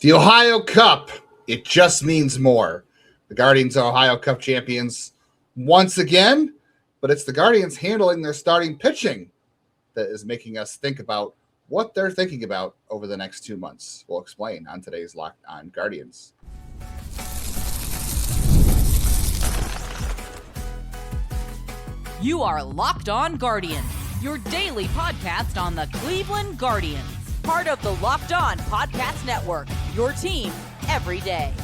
The Ohio Cup, it just means more. The Guardians are Ohio Cup champions once again, but it's the Guardians handling their starting pitching that is making us think about what they're thinking about over the next 2 months. We'll explain on today's Locked On Guardians. You are Locked On Guardians, your daily podcast on the Cleveland Guardians. Part of the Locked On Podcast Network, your team every day.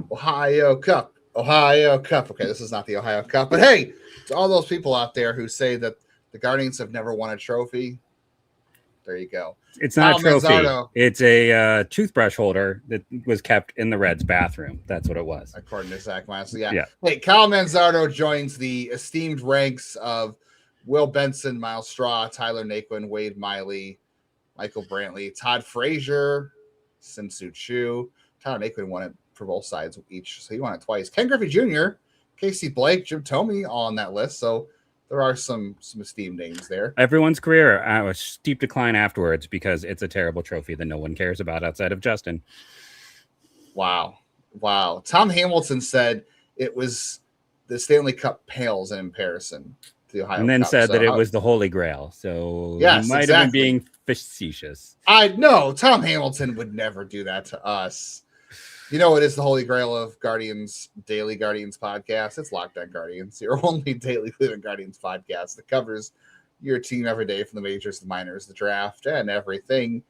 Ohio Cup. Okay, this is not the Ohio Cup, but hey, to all those people out there who say that the Guardians have never won a trophy, there you go. It's not Kyle a trophy. Manzardo, it's a toothbrush holder that was kept in the Reds' bathroom. That's what it was. according to Zach Massey. Yeah. Hey, Kyle Manzardo joins the esteemed ranks of Will Benson, Miles Straw, Tyler Naquin, Wade Miley, Michael Brantley, Todd Frazier, Sim-Soo Choo. Tyler Naquin won it for both sides each, so he won it twice. Ken Griffey Jr., Casey Blake, Jim Thome all on that list, so there are some esteemed names there. Everyone's career, a steep decline afterwards because it's a terrible trophy that no one cares about outside of Justin. Wow. Tom Hamilton said it was the Stanley Cup pales in comparison to the Ohio and then Cup. said that it was the Holy Grail. So yes, he might have been being facetious. I know Tom Hamilton would never do that to us. You know, it is the Holy Grail of Guardians, Daily Guardians podcast. It's Locked On Guardians, your only daily Cleveland Guardians podcast that covers your team every day from the majors, the minors, the draft, and everything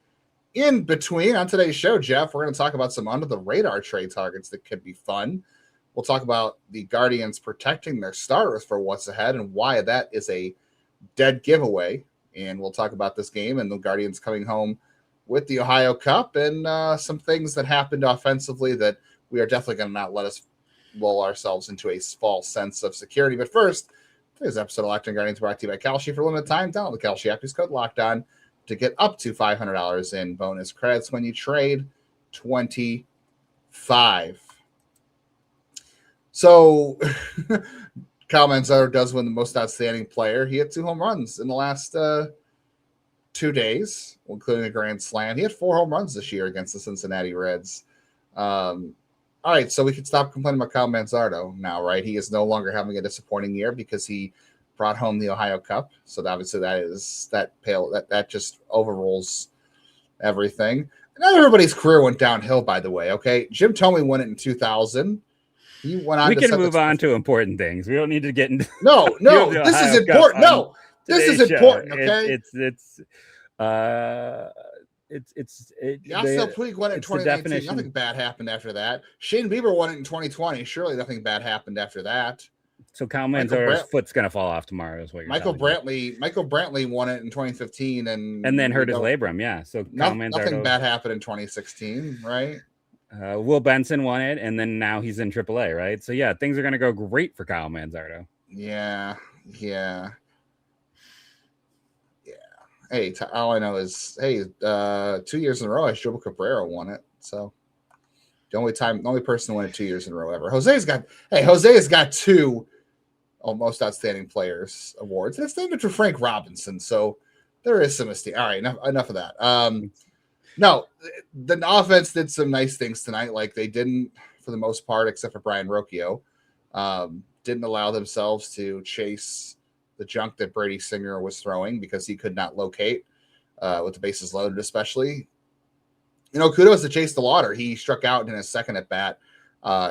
in between. On today's show, Jeff, we're going to talk about some under-the-radar trade targets that could be fun. We'll talk about the Guardians protecting their starters for what's ahead and why that is a dead giveaway. And we'll talk about this game and the Guardians coming home with the Ohio Cup and some things that happened offensively that we are definitely going to not let us lull ourselves into a false sense of security. But first, today's episode of Locked On Guardians brought to you by Kalshi. For limited time, download the Kalshi app. Use code Locked On to get up to $500 in bonus credits when you trade 25. So Kyle Manzardo does win the most outstanding player. He had 2 home runs in the last 2 days, including a grand slam. He had 4 home runs this year against the Cincinnati Reds. All right, so we can stop complaining about Kyle Manzardo now, right? He is no longer having a disappointing year because he brought home the Ohio Cup. So obviously that just overrules everything. And everybody's career went downhill, by the way. Okay, Jim Thome won it in 2000. He went on. We can move on to important things. We don't need to get into. No, this is important. No, this is important. Okay, Yasiel Puig won it in 2019. Nothing bad happened after that. Shane Bieber won it in 2020. Surely nothing bad happened after that. So Kyle Manzardo's foot's gonna fall off tomorrow, is what you're Michael Brantley won it in 2015 and then hurt his labrum. Yeah. So nothing bad happened in 2016, right? Will Benson won it, and then now he's in AAA, right? So yeah, things are gonna go great for Kyle Manzardo. Yeah. Hey, all I know is 2 years in a row, Asdrubal Cabrera won it. So the only person to win it 2 years in a row ever. Jose has got 2 most outstanding players awards. It's named after Frank Robinson, so there is some esteem. All right, enough of that. No, the offense did some nice things tonight, like they didn't for the most part, except for Brian Rocchio. Didn't allow themselves to chase the junk that Brady Singer was throwing because he could not locate with the bases loaded, especially. Kudos to Chase DeLauder. He struck out in his second at bat,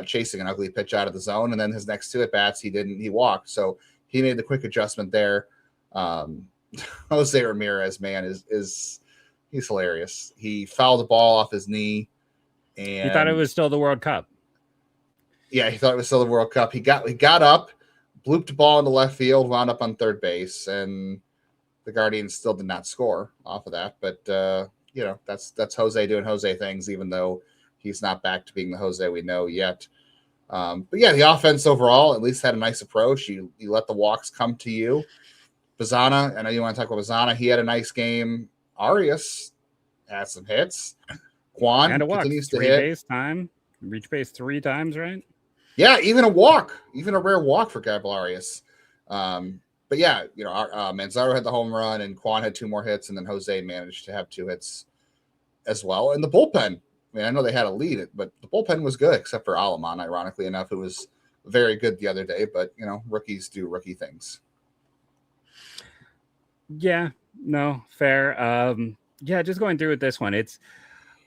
chasing an ugly pitch out of the zone, and then his next 2 at bats he walked. So he made the quick adjustment there. Jose Ramirez, man, is he's hilarious. He fouled the ball off his knee, and he thought it was still the World Cup. Yeah, he thought it was still the World Cup. He got up, blooped the ball into left field, wound up on third base, and the Guardians still did not score off of that. But that's Jose doing Jose things, even though he's not back to being the Jose we know yet. But yeah, the offense overall at least had a nice approach. You let the walks come to you. Bazzana, I know you want to talk about Bazzana. He had a nice game. Arias had some hits. Kwan continues to hit. Base time. Reach base 3 times, right? Yeah, even a rare walk for Gabriel Arias. But yeah, Manzardo had the home run and Kwan had 2 more hits, and then Jose managed to have 2 hits as well. And the bullpen, I mean, I know they had a lead, but the bullpen was good, except for Alaman, ironically enough, who was very good the other day. But, rookies do rookie things. Yeah, no, fair. Yeah, just going through with this one,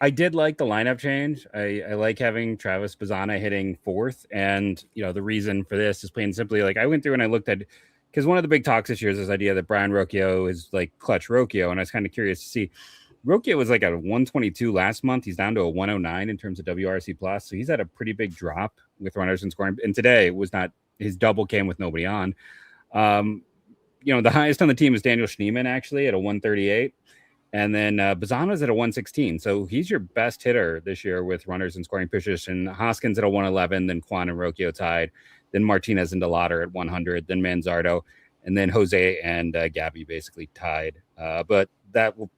I did like the lineup change. I like having Travis Bazzana hitting fourth. And, the reason for this is plain simply, like, I went through and I looked at, because one of the big talks this year is this idea that Brian Rocchio is like clutch Rocchio. And I was kind of curious to see. Rocchio was like a 122 last month. He's down to a 109 in terms of WRC plus. So he's had a pretty big drop with runners in scoring. And today was not, his double came with nobody on. The highest on the team is Daniel Schneemann, actually, at a 138. And then Bazzana's at a 116. So he's your best hitter this year with runners in scoring position. Hoskins at a 111, then Kwan and Rocchio tied. Then Martinez and DeLauder at 100, then Manzardo. And then Jose and Gabby basically tied. But that will,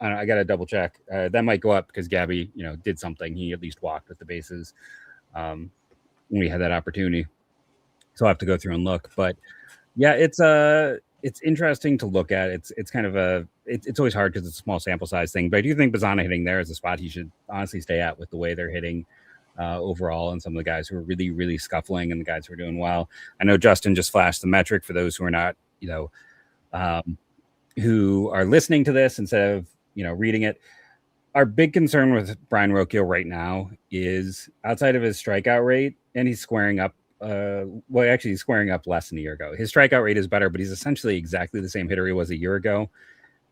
I got to double check. That might go up because Gabby, did something. He at least walked with the bases when we had that opportunity. So I'll have to go through and look. But yeah, it's interesting to look at. It's kind of it's always hard because it's a small sample size thing. But I do think Bazzana hitting there is a spot he should honestly stay at with the way they're hitting overall, and some of the guys who are really, really scuffling and the guys who are doing well. I know Justin just flashed the metric for those who are not, who are listening to this instead of, reading it. Our big concern with Brian Rocchio right now is outside of his strikeout rate, and he's squaring up. He's squaring up less than a year ago. His strikeout rate is better, but he's essentially exactly the same hitter he was a year ago,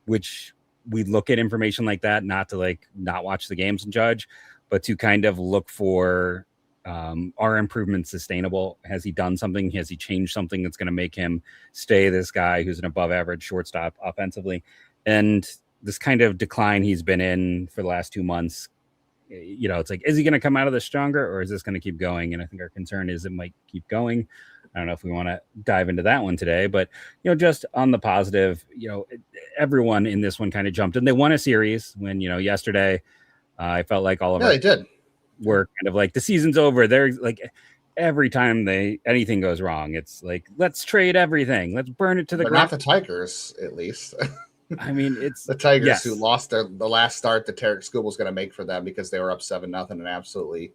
which we look at information like that, not to not watch the games and judge, but to kind of look for, are improvements sustainable? Has he done something? Has he changed something that's going to make him stay this guy who's an above average shortstop offensively? And this kind of decline he's been in for the last 2 months, it's like, is he going to come out of this stronger, or is this going to keep going? And I think our concern is it might keep going. I don't know if we want to dive into that one today, but, just on the positive, everyone in this one kind of jumped in. They won a series when, yesterday I felt like all of they did. Were kind of like, the season's over. They're like, every time anything goes wrong, it's like, let's trade everything. Let's burn it to the ground. Not the Tigers, at least. I mean, it's the Tigers who lost the last start that Tarek Skubal was going to make for them because they were up 7-0 and absolutely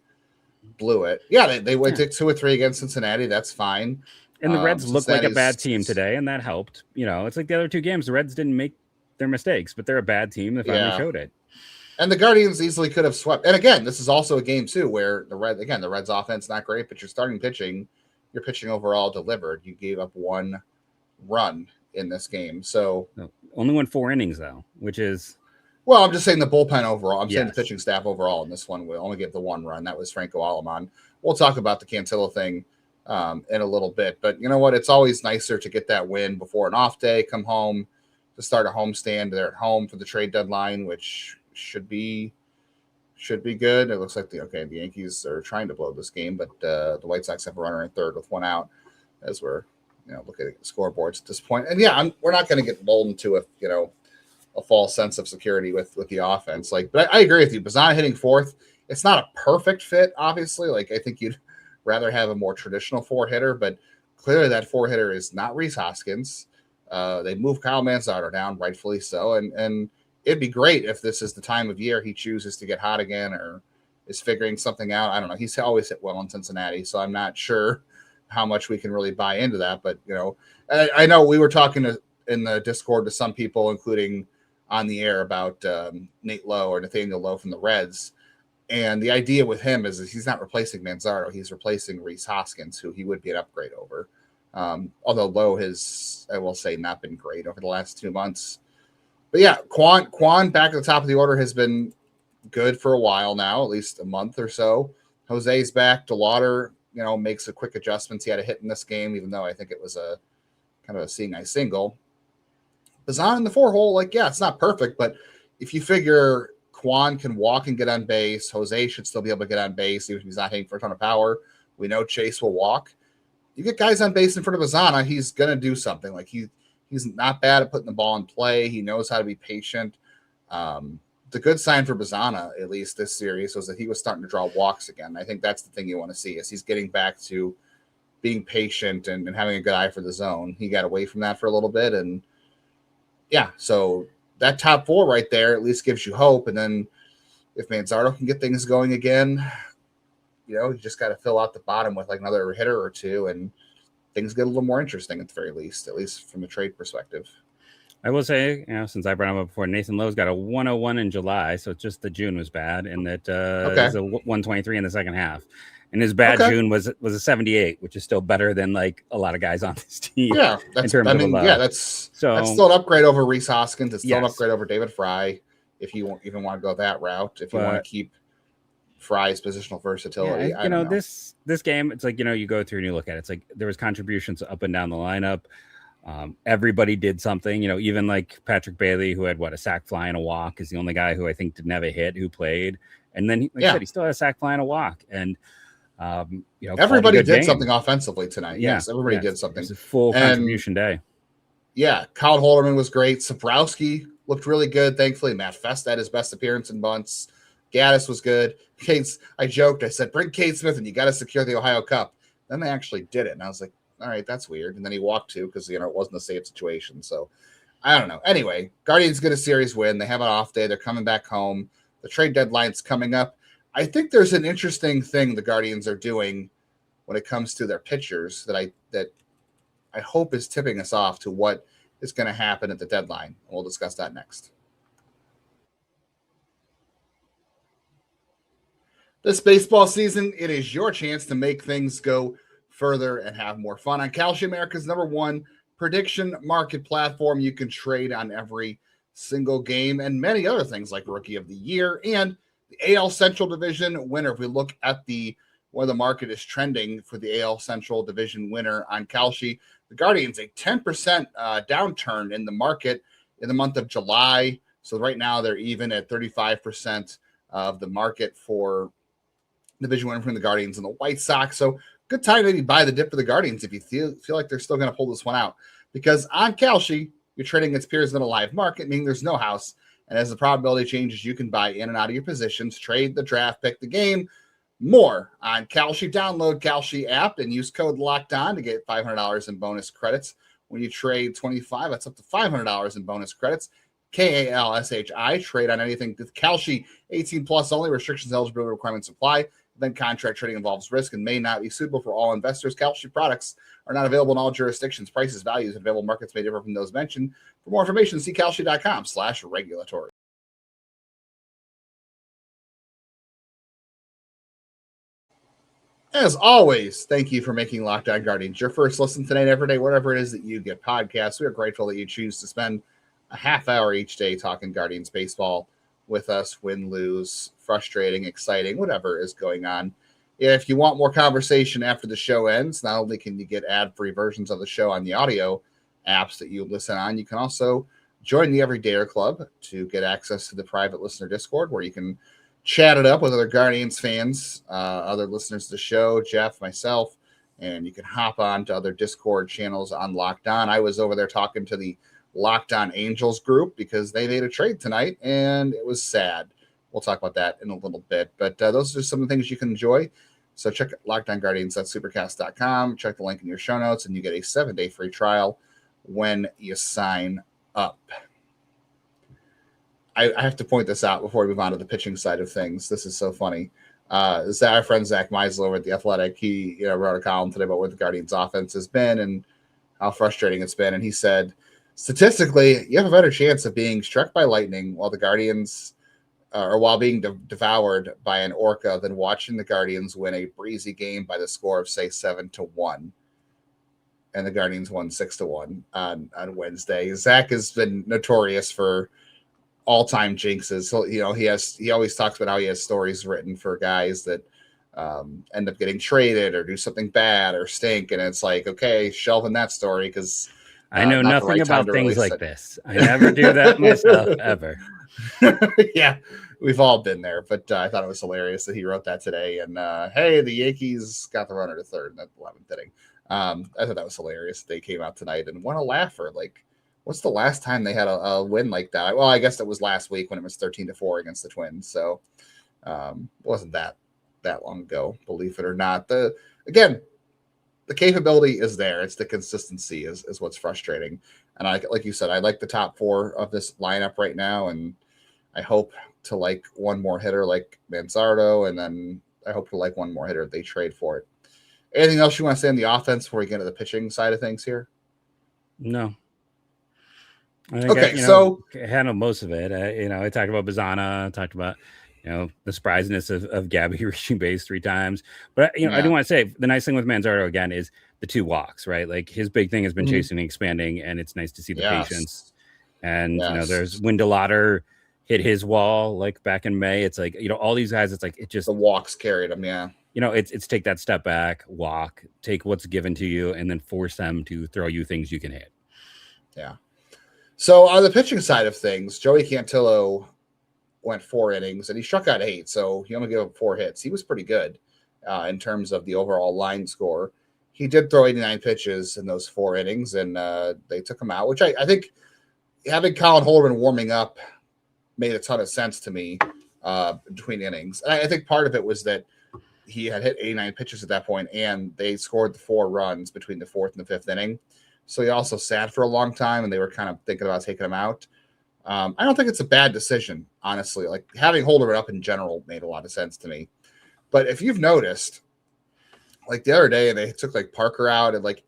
blew it. Yeah, they went to 2 or 3 against Cincinnati. That's fine. And the Reds looked like a bad team today, and that helped. It's like the other 2 games, the Reds didn't make their mistakes, but they're a bad team that finally showed it. And the Guardians easily could have swept. And again, this is also a game too where the Reds offense not great, but your starting pitching, your pitching overall delivered. You gave up 1 run in this game, so only went 4 innings though, which is I'm just saying the bullpen overall. I'm saying the pitching staff overall in this one will only give the 1 run. That was Franco Alaman. We'll talk about the Cantillo thing in a little bit, but you know what? It's always nicer to get that win before an off day. Come home to start a homestand. They're at home for the trade deadline, which should be good. It looks like the Yankees are trying to blow this game, but the White Sox have a runner in third with 1 out as we're looking at the scoreboards at this point. And we're not going to get lulled into a false sense of security with the offense. But I agree with you. Bazzana hitting fourth, it's not a perfect fit, obviously. I think you'd rather have a more traditional 4-hitter, but clearly that 4-hitter is not Rhys Hoskins. They moved Kyle Manzardo down, rightfully so, and it'd be great if this is the time of year he chooses to get hot again or is figuring something out. I don't know. He's always hit well in Cincinnati, so I'm not sure how much we can really buy into that. But, I know we were talking in the Discord to some people, including on the air, about Nate Lowe or Nathaniel Lowe from the Reds. And the idea with him is he's not replacing Manzardo. He's replacing Rhys Hoskins, who he would be an upgrade over. Although Lowe has, I will say, not been great over the last 2 months. But yeah, Kwan back at the top of the order has been good for a while now, at least a month or so. Jose's back. DeLauder, makes a quick adjustments. He had a hit in this game, even though I think it was a kind of a seeing eye single. Bazzana in the 4-hole, it's not perfect, but if you figure Kwan can walk and get on base, Jose should still be able to get on base, even if he's not hitting for a ton of power. We know Chase will walk. You get guys on base in front of Bazzana, he's going to do something. He's not bad at putting the ball in play. He knows how to be patient. The good sign for Bazzana, at least this series, was that he was starting to draw walks again. I think that's the thing you want to see, is he's getting back to being patient and having a good eye for the zone. He got away from that for a little bit. And yeah, so that top 4 right there at least gives you hope. And then if Manzardo can get things going again, you just got to fill out the bottom with like another hitter or two, and things get a little more interesting at the very least, at least from a trade perspective. I will say, since I brought him up before, Nathan Lowe's got a 101 in July, so just the June was bad, and that is a 123 in the second half. And his bad June was a 78, which is still better than like a lot of guys on this team. Yeah, that's still an upgrade over Rhys Hoskins. It's still an upgrade over David Fry, if you even want to go that route. If you want to keep Fry's positional versatility, this game, it's like you go through and you look at it. It's like there was contributions up and down the lineup. Everybody did something, even like Patrick Bailey, who had a sack fly and a walk, is the only guy who I think didn't have a hit who played. And then he said he still had a sack fly and a walk. And everybody did something offensively tonight. Yes, everybody did something. It was a full contribution day. Yeah, Kyle Holderman was great. Sabrowski looked really good. Thankfully, Matt Fest had his best appearance in bunts. Gaddis was good. I joked. I said, bring Cade Smith and you got to secure the Ohio Cup. Then they actually did it. And I was like, all right, that's weird. And then he walked too because, it wasn't a safe situation. So I don't know. Anyway, Guardians get a series win. They have an off day. They're coming back home. The trade deadline's coming up. I think there's an interesting thing the Guardians are doing when it comes to their pitchers that I hope is tipping us off to what is going to happen at the deadline. And we'll discuss that next. This baseball season, it is your chance to make things go further and have more fun on Kalshi, America's #1 prediction market platform. You can trade on every single game and many other things like Rookie of the Year and the AL Central Division winner. If we look at where the market is trending for the AL Central Division winner on Kalshi, the Guardians, a 10% downturn in the market in the month of July. So right now they're even at 35% of the market for division winner from the Guardians and the White Sox. So good time to maybe buy the dip for the Guardians if you feel like they're still going to pull this one out. Because on Kalshi, you're trading against peers in a live market, meaning there's no house. And as the probability changes, you can buy in and out of your positions, trade the draft, pick the game, more on Kalshi. Download Kalshi app and use code LOCKEDON to get $500 in bonus credits. When you trade 25, that's up to $500 in bonus credits. KALSHI. Trade on anything with Kalshi. 18 plus only. Restrictions, eligibility requirements apply. Then contract trading involves risk and may not be suitable for all investors. Kalshi products are not available in all jurisdictions. Prices, values, and available markets may differ from those mentioned. For more information, see kalshi.com/regulatory. As always, thank you for making Locked On Guardians your first listen today and every day, whatever it is that you get podcasts. We are grateful that you choose to spend a half hour each day talking Guardians baseball with us. Win, lose, frustrating, exciting, whatever is going on. If you want more conversation after the show ends, not only can you get ad-free versions of the show on the audio apps that you listen on, you can also join the Everydayer Club to get access to the private listener Discord where you can chat it up with other Guardians fans, other listeners to the show, Jeff, myself, and you can hop on to other Discord channels on Locked On. I was over there talking to the Locked On Angels group because they made a trade tonight, and it was sad. We'll talk about that in a little bit, but those are some of the things you can enjoy. So check Locked On Guardians at supercast.com. Check the link in your show notes, and you get a 7-day free trial when you sign up. I have to point this out before we move on to the pitching side of things. This is so funny. Our friend Zach Meisel over at The Athletic, he wrote a column today about where the Guardians' offense has been and how frustrating it's been, and he said, statistically, you have a better chance of being struck by lightning while the Guardians while being devoured by an orca than watching the Guardians win a breezy game by the score of, say, 7-1. And the Guardians won 6-1 on Wednesday. Zach has been notorious for all-time jinxes. So, he always talks about how he has stories written for guys that end up getting traded or do something bad or stink. And it's like, okay, shelving that story because I know nothing about things like this. I never do that myself, ever. Yeah, we've all been there, but I thought it was hilarious that he wrote that today. And hey, the Yankees got the runner to third in the 11th inning. I thought that was hilarious. They came out tonight and won a laugher. Like, what's the last time they had a win like that? Well, I guess it was last week when it was 13-4 against the Twins. So wasn't that long ago, believe it or not. Again, the capability is there. It's the consistency is what's frustrating. And like you said, I like the top four of this lineup right now. And I hope to like one more hitter like Manzardo, and then I hope to like one more hitter if they trade for it. Anything else you want to say on the offense before we get into the pitching side of things here? No. I think okay, so I handled most of it. I talked about Bazzana, talked about the surprisiness of Gabby reaching base 3 times. But I do want to say the nice thing with Manzardo again is the 2 walks, right? Like his big thing has been chasing and expanding, and it's nice to see the patience. And there's Windelatter hit his wall like back in May. It's like all these guys. It's like it just the walks carried them. Yeah, it's take that step back, walk, take what's given to you, and then force them to throw you things you can hit. Yeah. So on the pitching side of things, Joey Cantillo went 4 innings and he struck out 8. So he only gave up 4 hits. He was pretty good in terms of the overall line score. He did throw 89 pitches in those 4 innings, and they took him out, which I think having Colin Holderman warming up made a ton of sense to me between innings. And I think part of it was that he had hit 89 pitches at that point, and they scored the 4 runs between the 4th and the 5th inning. So he also sat for a long time, and they were kind of thinking about taking him out. I don't think it's a bad decision, honestly. Like having Holderman up in general made a lot of sense to me. But if you've noticed, like the other day, they took like Parker out at like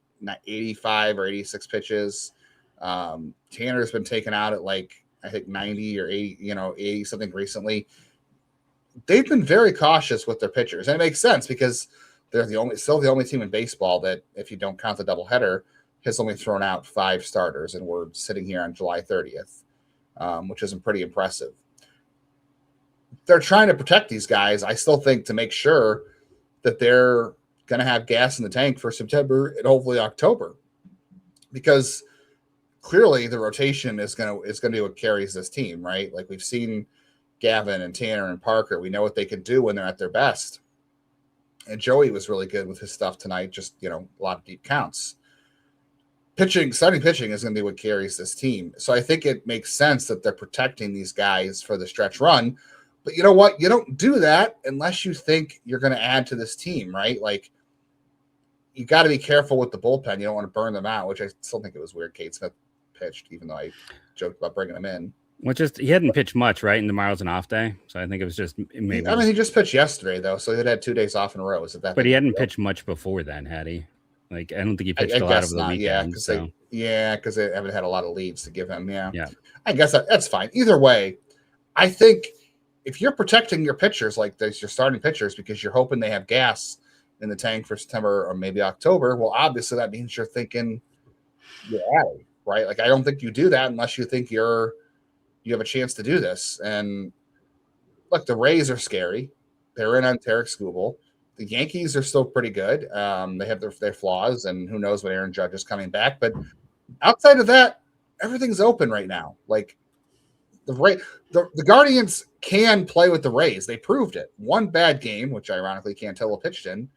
85 or 86 pitches. Tanner's been taken out at like I think 90 or 80, 80 something recently. They've been very cautious with their pitchers, and it makes sense because they're still the only team in baseball that, if you don't count the doubleheader, has only thrown out 5 starters, and we're sitting here on July 30th, which isn't pretty impressive. They're trying to protect these guys, I still think, to make sure that they're going to have gas in the tank for September and hopefully October, because clearly the rotation is going to be what carries this team, right? Like we've seen Gavin and Tanner and Parker. We know what they can do when they're at their best. And Joey was really good with his stuff tonight, just, a lot of deep counts. Starting pitching is going to be what carries this team. So I think it makes sense that they're protecting these guys for the stretch run. But you know what? You don't do that unless you think you're going to add to this team, right? Like, you got to be careful with the bullpen. You don't want to burn them out, which I still think it was weird Kate Smith pitched, even though I joked about bringing him in. He hadn't pitched much, right? And tomorrow's an off day. So I think it was just maybe. He just pitched yesterday, though. So he had 2 days off in a row. But he hadn't pitched much before then, had he? Like, I don't think he pitched a lot over the weekend. Because they haven't had a lot of leads to give him. Yeah. I guess that's fine. Either way, I think if you're protecting your pitchers like this, your starting pitchers, because you're hoping they have gas in the tank for September or maybe October, well, obviously that means you're thinking you're adding, right? Like, I don't think you do that unless you think you have a chance to do this. And look, the Rays are scary. They're in on Tarek Skubal. The Yankees are still pretty good. They have their flaws, and who knows when Aaron Judge is coming back. But outside of that, everything's open right now. Like the Guardians can play with the Rays. They proved it. One bad game, which ironically Cantillo pitched in,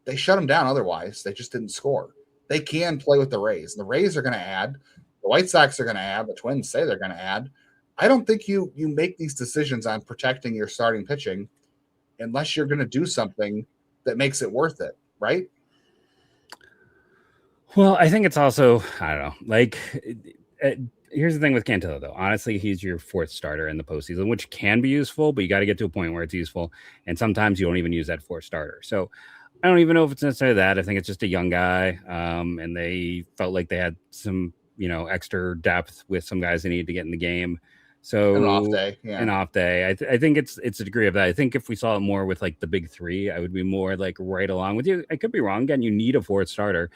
they shut them down otherwise. They just didn't score. They can play with the Rays. The Rays are going to add. The White Sox are going to add. The Twins say they're going to add. I don't think you make these decisions on protecting your starting pitching unless you're going to do something that makes it worth it, right? Well, I think it's also, I don't know, like, here's the thing with Cantillo, though. Honestly, he's your 4th starter in the postseason, which can be useful, but you got to get to a point where it's useful. And sometimes you don't even use that 4th starter. So I don't even know if it's necessarily that. I think it's just a young guy. And they felt like they had some, extra depth with some guys they needed to get in the game. So an off day. Yeah. An off day. I think it's a degree of that. I think if we saw it more with like the big 3, I would be more like right along with you. I could be wrong. Again, you need a 4th starter.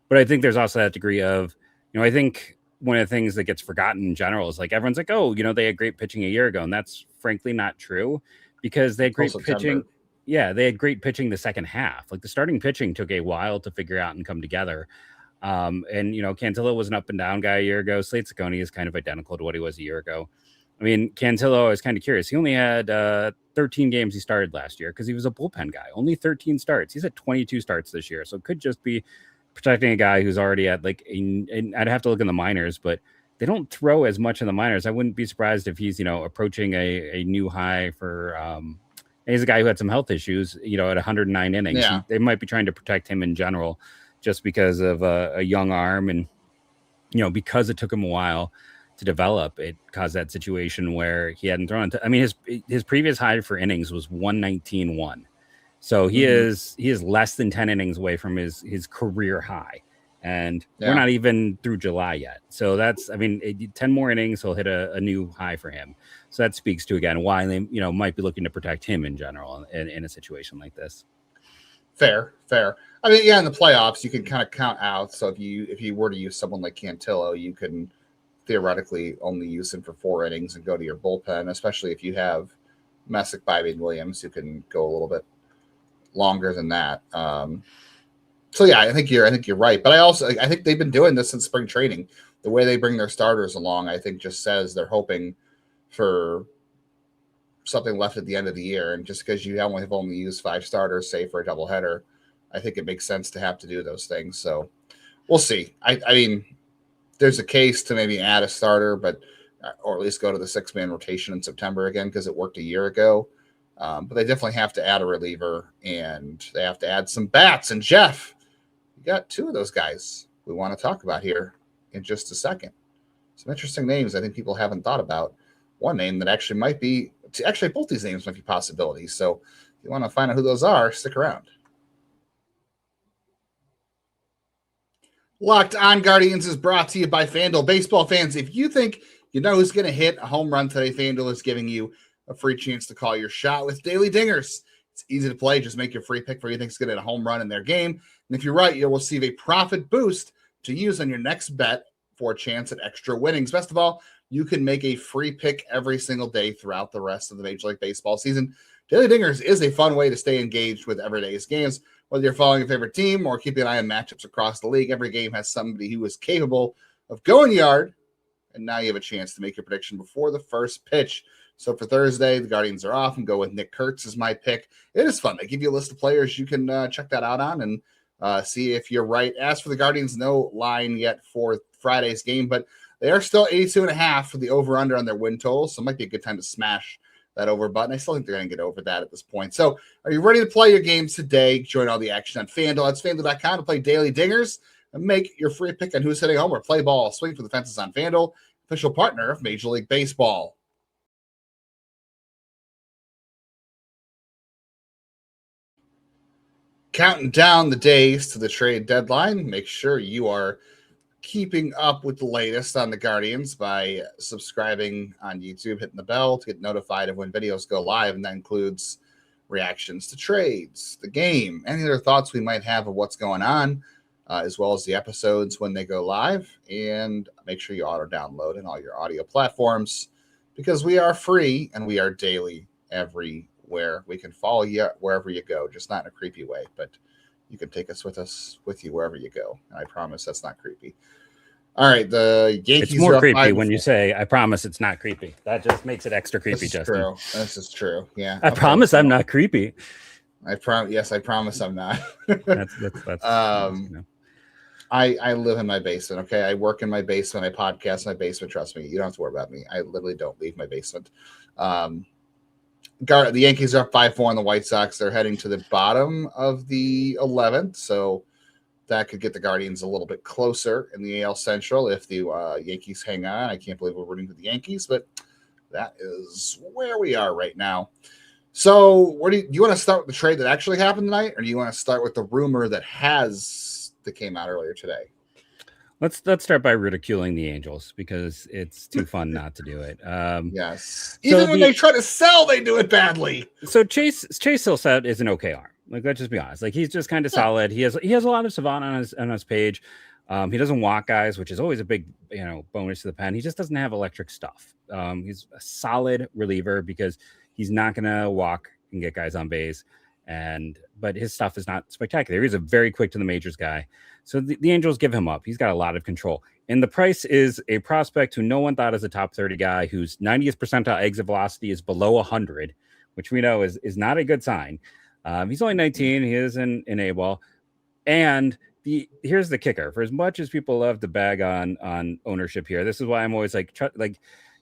But I think there's also that degree of, I think one of the things that gets forgotten in general is like everyone's like, oh, they had great pitching a year ago. And that's frankly not true because they had great pitching. Yeah, they had great pitching the second half. Like the starting pitching took a while to figure out and come together. And Cantillo was an up and down guy a year ago. Slade Ciccone is kind of identical to what he was a year ago. I mean, Cantillo, I was kind of curious. He only had 13 games he started last year because he was a bullpen guy. Only 13 starts. He's at 22 starts this year. So it could just be protecting a guy who's already at like and I'd have to look in the minors, but they don't throw as much in the minors. I wouldn't be surprised if he's, approaching a new high for he's a guy who had some health issues, at 109 innings. Yeah. They might be trying to protect him in general just because of a young arm and, because it took him a while to develop, it caused that situation where he hadn't thrown. I mean, his previous high for innings was 119.1. So he is less than 10 innings away from his career high. And we're not even through July yet. So that's, I mean, 10 more innings, he'll hit a new high for him. So that speaks to, again, why they, might be looking to protect him in general in a situation like this. Fair. I mean, in the playoffs, you can kind of count out. So if you were to use someone like Cantillo, you can theoretically only use him for 4 innings and go to your bullpen, especially if you have Messick, Bybee, and Williams, who can go a little bit longer than that. So I think you're right. But I think they've been doing this since spring training. The way they bring their starters along, I think, just says they're hoping for something left at the end of the year. And just because you have only used 5 starters, say for a doubleheader, I think it makes sense to have to do those things. So we'll see. I mean, there's a case to maybe add a starter, or at least go to the 6-man rotation in September again, because it worked a year ago. But they definitely have to add a reliever, and they have to add some bats. And Jeff, you got 2 of those guys we want to talk about here in just a second. Some interesting names I think people haven't thought about. One name that actually might be, both these names might be possibilities. So if you want to find out who those are, stick around. Locked On Guardians is brought to you by FanDuel. Baseball fans, if you think you know who's going to hit a home run today, FanDuel is giving you a free chance to call your shot with daily dingers. It's easy to play. Just make your free pick for who you think is going to hit a home run in their game. And if you're right, you'll receive a profit boost to use on your next bet for a chance at extra winnings. Best of all, you can make a free pick every single day throughout the rest of the Major League Baseball season. Daily Dingers is a fun way to stay engaged with everyday's games. Whether you're following your favorite team or keeping an eye on matchups across the league, every game has somebody who is capable of going yard. And now you have a chance to make your prediction before the first pitch. So for Thursday, the Guardians are off, and go with Nick Kurtz as my pick. It is fun. They give you a list of players you can check that out on and see if you're right. As for the Guardians, no line yet for Friday's game, but they are still 82.5 for the over-under on their win total, so it might be a good time to smash that over button. I still think they're going to get over that at this point. So are you ready to play your games today? Join all the action on FanDuel. That's FanDuel.com to play Daily Dingers and make your free pick on who's hitting home or play ball. Swing for the fences on FanDuel, official partner of Major League Baseball. Counting down the days to the trade deadline. Make sure you are keeping up with the latest on the Guardians by subscribing on YouTube, hitting the bell to get notified of when videos go live, and that includes reactions to trades, the game, any other thoughts we might have of what's going on, as well as the episodes when they go live. And make sure you auto download in all your audio platforms, because we are free and we are daily everywhere. We can follow you wherever you go, just not in a creepy way, but you can take us with you wherever you go. And I promise that's not creepy. All right, the Yankees. It's more creepy when you say, "I promise it's not creepy." That just makes it extra creepy, Justin. True. This is true. Yeah. I promise I'm not creepy. I promise. Yes, I promise I'm not. That's I live in my basement. Okay, I work in my basement. I podcast in my basement. Trust me, you don't have to worry about me. I literally don't leave my basement. The Yankees are up 5-4 on the White Sox. They're heading to the bottom of the 11th, so that could get the Guardians a little bit closer in the AL Central if the Yankees hang on. I can't believe we're rooting for the Yankees, but that is where we are right now. So do you want to start with the trade that actually happened tonight, or do you want to start with the rumor that came out earlier today? Let's start by ridiculing the Angels, because it's too fun not to do it. Yes. Even when they try to sell, they do it badly. So Chase Hillsett is an okay arm. Like, let's just be honest. Like, he's just kind of solid. He has a lot of savant on his page. He doesn't walk guys, which is always a big bonus to the pen. He just doesn't have electric stuff. He's a solid reliever because he's not going to walk and get guys on base. But his stuff is not spectacular. He's a very quick to the majors guy. So the Angels give him up. He's got a lot of control. And the price is a prospect who no one thought is a top 30 guy, whose 90th percentile exit velocity is below 100, which we know is not a good sign. He's only 19. He is an A-ball. And here's the kicker. For as much as people love to bag on ownership here, this is why I'm always like,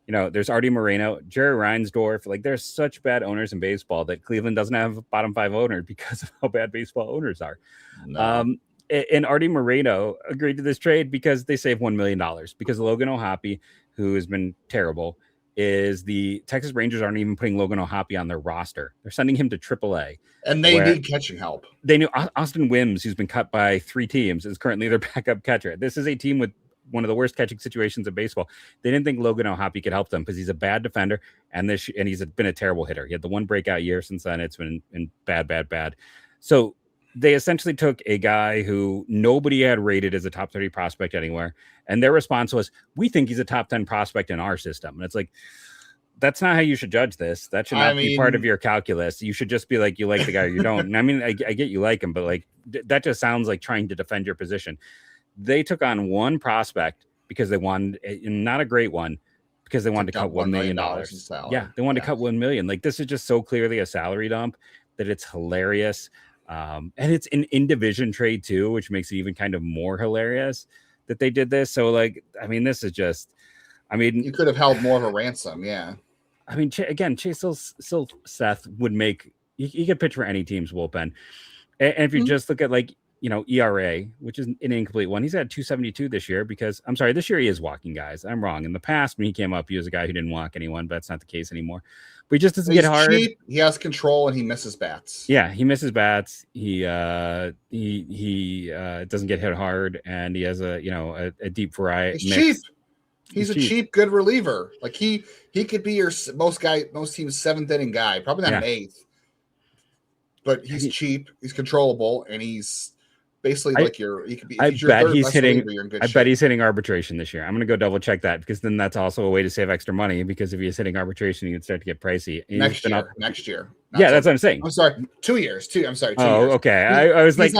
there's Artie Moreno, Jerry Reinsdorf. Like, there's such bad owners in baseball that Cleveland doesn't have a bottom 5 owner because of how bad baseball owners are. No. and Artie Moreno agreed to this trade because they saved $1 million because Logan O'Hoppe, who has been terrible, is the Texas Rangers aren't even putting Logan O'Hoppe on their roster. They're sending him to AAA. And they need catching help. They knew Austin Wims, who's been cut by 3 teams, is currently their backup catcher. This is a team with one of the worst catching situations in baseball. They didn't think Logan O'Hoppe could help them because he's a bad defender and he's been a terrible hitter. He had the one breakout year since then. It's been bad. So they essentially took a guy who nobody had rated as a top 30 prospect anywhere. And their response was, we think he's a top 10 prospect in our system. And it's like, that's not how you should judge this. That should not be part of your calculus. You should just be like, you like the guy or you don't. And I mean, I get you like him, but like, that just sounds like trying to defend your position. They took on one prospect because they wanted, not a great one, because they wanted to cut $1 million. Yeah, they wanted to cut $1 million. Like, this is just so clearly a salary dump that it's hilarious. And it's an in-division trade too, which makes it even kind of more hilarious that they did this. So like, I mean, this is just, I mean, you could have held more of a ransom. Yeah. I mean, again, Chase Seth would make, he could pitch for any team's bullpen. And if you just look at like, you know, ERA, which is an incomplete one, he's had 272 this year because this year he is walking guys. I'm wrong. In the past, when he came up, he was a guy who didn't walk anyone, but that's not the case anymore. But he just doesn't get hard. Cheap, he has control and he misses bats. Yeah, he misses bats. He doesn't get hit hard, and he has a deep variety. He's cheap. He's a cheap, good reliever. Like he could be your most teams' 7th inning guy, probably not an 8th. But he's cheap, he's controllable, and he's basically like he could be. I bet he's hitting. I bet he's hitting arbitration this year. I'm gonna go double check that because then that's also a way to save extra money. Because if he's hitting arbitration, he would start to get pricey. Next year. Yeah, that's what I'm saying. I'm sorry, 2 years. I'm sorry. 2 years. Oh, okay. I was like,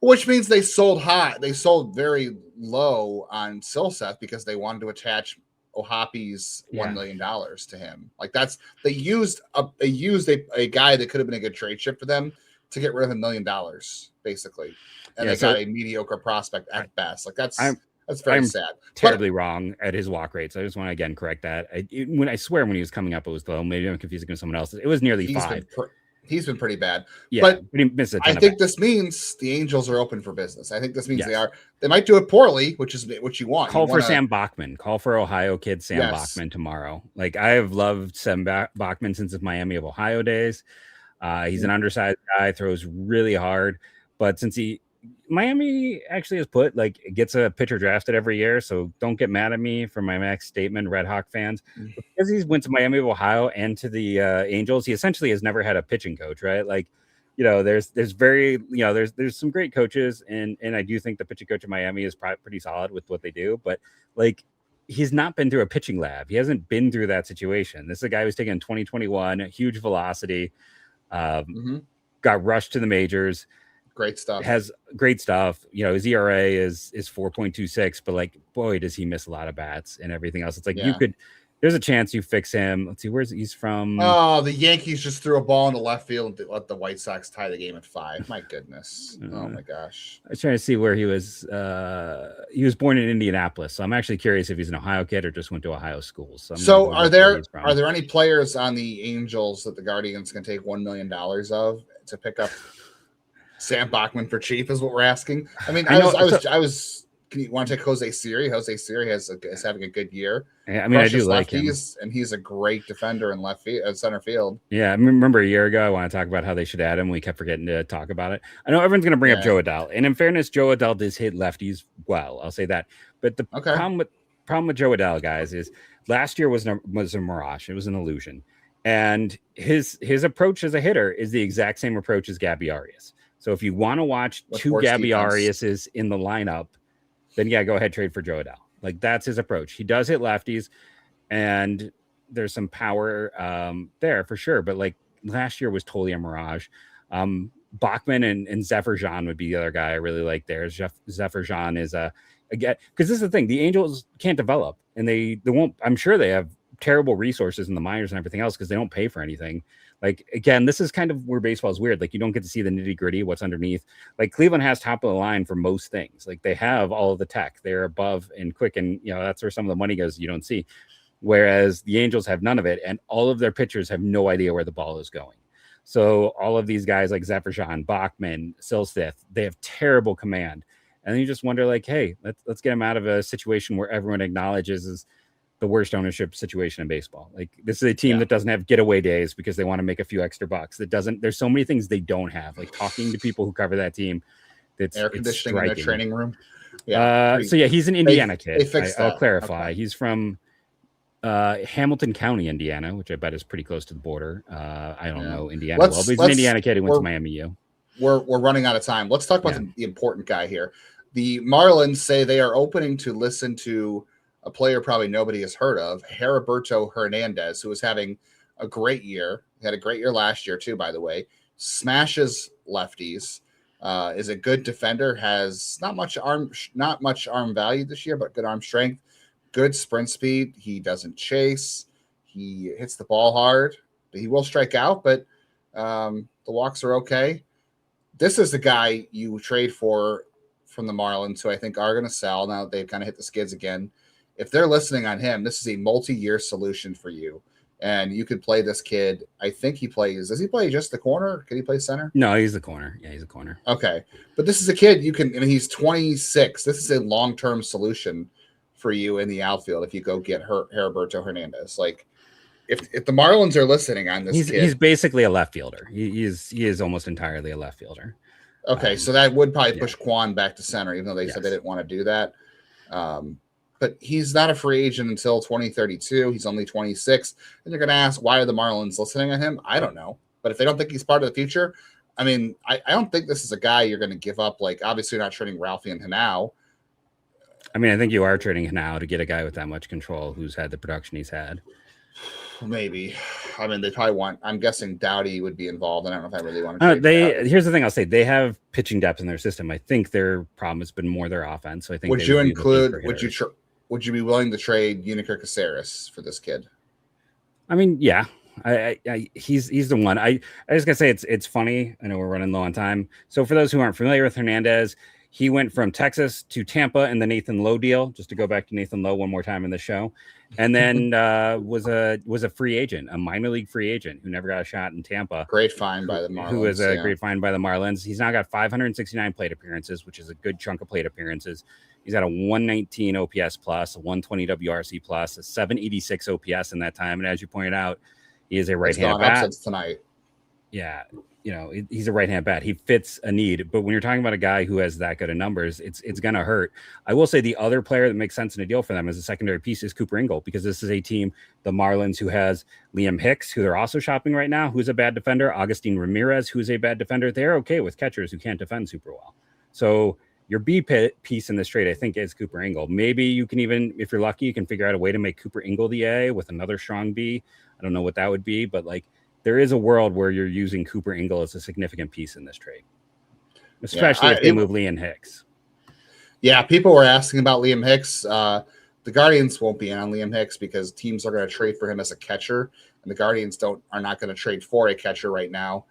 which means they sold hot. They sold very low on Silseth because they wanted to attach O'Hoppe's $1 million to him. Like they used a guy that could have been a good trade chip for them to get rid of $1 million, basically, and they got a mediocre prospect at best. Like that's very sad. Terribly wrong at his walk rates. I just want to again correct that. When he was coming up, it was low. Maybe I'm confusing with someone else. It was nearly 5. He's been pretty bad. Yeah, but he missed a ton I think this means the Angels are open for business. I think this means they might do it poorly, which is what you want. Call for Sam Bachman. Call for Ohio kid Sam Bachman tomorrow. Like, I have loved Sam Bachman since his Miami of Ohio days. He's an undersized guy, throws really hard, but since Miami actually gets a pitcher drafted every year, so don't get mad at me for my next statement, Red Hawk fans. Because he went to Miami of Ohio and to the Angels, he essentially has never had a pitching coach, right? Like, you know, there's some great coaches, and I do think the pitching coach in Miami is pretty solid with what they do, but like, he's not been through a pitching lab. He hasn't been through that situation. This is a guy who's taken 2021, huge velocity, got rushed to the majors. Great stuff. Has great stuff. You know, his ERA is 4.26, but like, boy, does he miss a lot of bats and everything else. It's like there's a chance you fix him. Let's see, he's from. Oh, the Yankees just threw a ball into left field and let the White Sox tie the game at 5. My goodness. Oh my gosh. I was trying to see where he was. He was born in Indianapolis, so I'm actually curious if he's an Ohio kid or just went to Ohio schools. So are there any players on the Angels that the Guardians can take $1 million of to pick up Sam Bachman for cheap is what we're asking. I mean, I was. Can you want to take Jose Siri? Jose Siri is having a good year. Yeah, I mean, I do like him, and he's a great defender in center field. Yeah, I remember a year awith want to talk about how they should add him. We kept forgetting to talk about it. I know everyone's going to bring up Joe Adell, and in fairness, Joe Adell does hit lefties well. I'll say that. But the problem with Joe Adell, guys, is last year was a mirage. It was an illusion, and his approach as a hitter is the exact same approach as Gabby Arias. So if you want to watch two Gabby Ariases in the lineup, then go ahead, trade for Joe Adell. Like, that's his approach. He does hit lefties, and there's some power there for sure. But like, last year was totally a mirage. Bachman and Zephyr Jean would be the other guy I really like there. Zephyr Jean is again, because this is the thing, the Angels can't develop, and they won't. I'm sure they have terrible resources in the minors and everything else because they don't pay for anything. Like, again, this is kind of where baseball is weird. Like, you don't get to see the nitty gritty, what's underneath. Like, Cleveland has top of the line for most things. Like, they have all of the tech. They're above and quick, and that's where some of the money goes you don't see. Whereas the Angels have none of it, and all of their pitchers have no idea where the ball is going. So all of these guys like Zephyr, Bachman, Silseth, they have terrible command. And then you just wonder, like, hey, let's get them out of a situation where everyone acknowledges is the worst ownership situation in baseball. Like, this is a team that doesn't have getaway days because they want to make a few extra bucks. There's so many things they don't have. Like, talking to people who cover that team, that's air conditioning in their training room. So he's an Indiana kid. I'll clarify. Okay. He's from Hamilton County, Indiana, which I bet is pretty close to the border. I don't know Indiana well, but he's an Indiana kid who went to Miami U. We're running out of time. Let's talk about the important guy here. The Marlins say they are opening to listen to a player probably nobody has heard of, Heriberto Hernandez, who is having a great year. He had a great year last year too, by the way. Smashes lefties. Is a good defender. Has not much arm value this year, but good arm strength. Good sprint speed. He doesn't chase. He hits the ball hard. He will strike out, but the walks are okay. This is the guy you trade for from the Marlins, who I think are going to sell now that they've kind of hit the skids again. If they're listening on him, this is a multi-year solution for you. And you could play this kid. I think he plays. Does he play just the corner? Can he play center? No, he's the corner. Yeah, he's a corner. Okay. But this is a kid you can, he's 26. This is a long-term solution for you in the outfield if you go get Heriberto Hernandez. Like, if the Marlins are listening on this kid. He's basically a left fielder. He is almost entirely a left fielder. Okay, so that would probably push Kwan back to center, even though they said they didn't want to do that. But he's not a free agent until 2032. He's only 26. And you're going to ask, why are the Marlins listening to him? I don't know. But if they don't think he's part of the future, I mean, I don't think this is a guy you're going to give up. Like, obviously, you're not trading Ralphie and Hanau. I mean, I think you are trading Hanau to get a guy with that much control who's had the production he's had. Maybe. I mean, they probably want. I'm guessing Doughty would be involved. And I don't know if I really want to. Here's the thing I'll say: they have pitching depth in their system. I think their problem has been more their offense. So I think. Would you be willing to trade Uniker Caceres for this kid? I mean, yeah. He's the one. I just gotta say it's funny. I know we're running low on time. So for those who aren't familiar with Hernandez, he went from Texas to Tampa in the Nathan Lowe deal, just to go back to Nathan Lowe one more time in the show. And then was a free agent, a minor league free agent who never got a shot in Tampa. Great find by the Marlins. Who was a great find by the Marlins. He's now got 569 plate appearances, which is a good chunk of plate appearances. He's got a 119 OPS plus, a 120 WRC plus, a 786 OPS in that time. And as you pointed out, he is a right-handed bat. Tonight. Yeah. He's a right-hand bat. He fits a need. But when you're talking about a guy who has that good of numbers, it's going to hurt. I will say the other player that makes sense in a deal for them as a secondary piece is Cooper Ingle, because this is a team, the Marlins, who has Liam Hicks, who they're also shopping right now, who's a bad defender, Agustin Ramirez, who's a bad defender. They're okay with catchers who can't defend super well. So your B piece in this trade, I think, is Cooper Ingle. Maybe you can even, if you're lucky, you can figure out a way to make Cooper Ingle the A with another strong B. I don't know what that would be, but like, there is a world where you're using Cooper Ingle as a significant piece in this trade, especially if they move Liam Hicks. Yeah, people were asking about Liam Hicks. The Guardians won't be in on Liam Hicks because teams are going to trade for him as a catcher, and the Guardians are not going to trade for a catcher right now.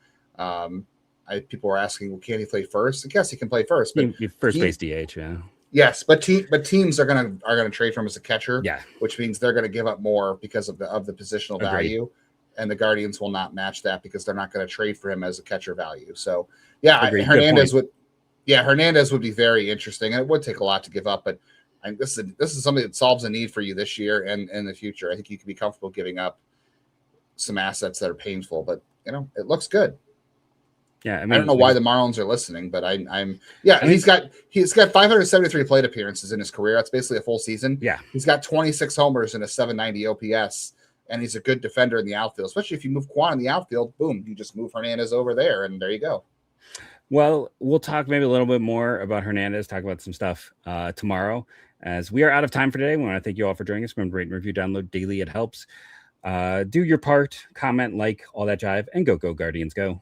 People were asking, well, can he play first? I guess he can play first, but first base DH, yeah. Yes, but teams are going to trade for him as a catcher, yeah, which means they're going to give up more because of the positional value. And the Guardians will not match that because they're not going to trade for him as a catcher value. So, yeah, Hernandez would be very interesting. It would take a lot to give up, but this is something that solves a need for you this year and in the future. I think you could be comfortable giving up some assets that are painful, but it looks good. Yeah, I don't know why the Marlins are listening, but he's got 573 plate appearances in his career. That's basically a full season. Yeah, he's got 26 homers and a 790 OPS. And he's a good defender in the outfield, especially if you move Kwan in the outfield. Boom, you just move Hernandez over there, and there you go. Well, we'll talk maybe a little bit more about Hernandez, talk about some stuff tomorrow. As we are out of time for today, we want to thank you all for joining us. Remember, rate and review, download daily. It helps. Do your part, comment, like, all that jive, and go Guardians, go.